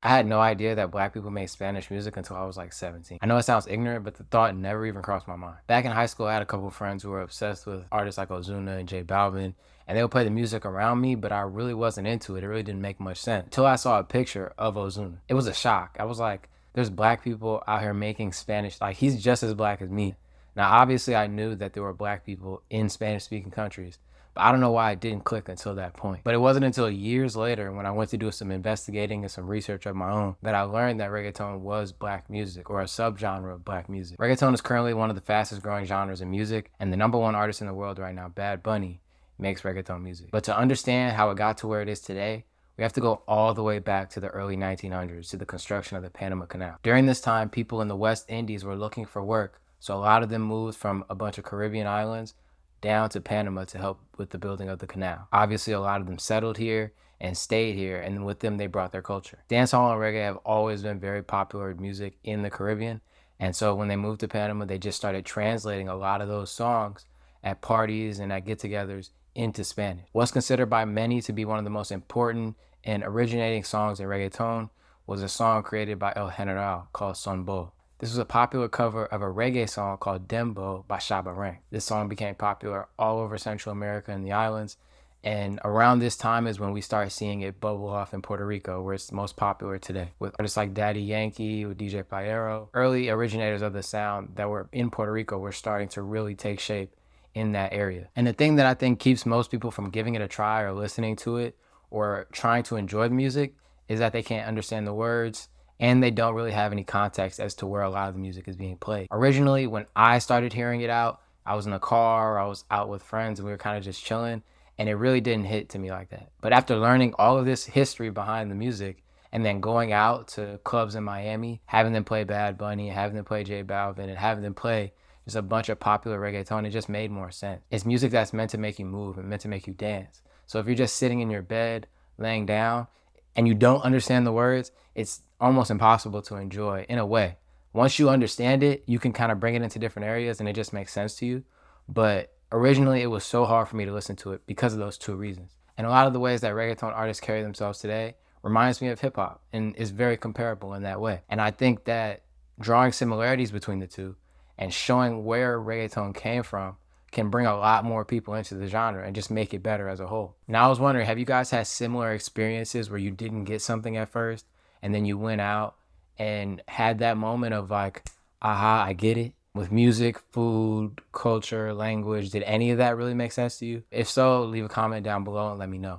I had no idea that black people made Spanish music until I was like 17. I know it sounds ignorant, but the thought never even crossed my mind. Back in high school, I had a couple of friends who were obsessed with artists like Ozuna and J Balvin, and they would play the music around me, but I really wasn't into it. It really didn't make much sense until I saw a picture of Ozuna. It was a shock. I was like, there's black people out here making Spanish, like he's just as black as me. Now, obviously, I knew that there were black people in Spanish speaking countries, but I don't know why it didn't click until that point. But it wasn't until years later when I went to do some investigating and some research of my own that I learned that reggaeton was black music, or a subgenre of black music. Reggaeton is currently one of the fastest growing genres in music, and the #1 artist in the world right now, Bad Bunny, makes reggaeton music. But to understand how it got to where it is today, we have to go all the way back to the early 1900s, to the construction of the Panama Canal. During this time, people in the West Indies were looking for work, so a lot of them moved from a bunch of Caribbean islands down to Panama to help with the building of the canal. Obviously, a lot of them settled here and stayed here, and with them, they brought their culture. Dancehall and reggae have always been very popular music in the Caribbean, and so when they moved to Panama, they just started translating a lot of those songs at parties and at get-togethers into Spanish. What's considered by many to be one of the most important and originating songs in reggaeton was a song created by El General called Son Bo. This was a popular cover of a reggae song called Dembo by Shabba Ranks. This song became popular all over Central America and the islands, and around this time is when we start seeing it bubble off in Puerto Rico, where it's most popular today, with artists like Daddy Yankee, with DJ Pyero. Early originators of the sound that were in Puerto Rico were starting to really take shape in that area. And the thing that I think keeps most people from giving it a try or listening to it or trying to enjoy the music is that they can't understand the words, and they don't really have any context as to where a lot of the music is being played. Originally, when I started hearing it out, I was in a car, I was out with friends, and we were kind of just chilling, and it really didn't hit to me like that. But after learning all of this history behind the music, and then going out to clubs in Miami, having them play Bad Bunny, having them play J Balvin, and having them play just a bunch of popular reggaeton, it just made more sense. It's music that's meant to make you move and meant to make you dance. So if you're just sitting in your bed, laying down, and you don't understand the words, it's almost impossible to enjoy in a way. Once you understand it, you can kind of bring it into different areas and it just makes sense to you. But originally, it was so hard for me to listen to it because of those two reasons. And a lot of the ways that reggaeton artists carry themselves today reminds me of hip hop and is very comparable in that way. And I think that drawing similarities between the two and showing where reggaeton came from can bring a lot more people into the genre and just make it better as a whole. Now, I was wondering, have you guys had similar experiences where you didn't get something at first and then you went out and had that moment of like, aha, I get it? With music, food, culture, language, did any of that really make sense to you? If so, leave a comment down below and let me know.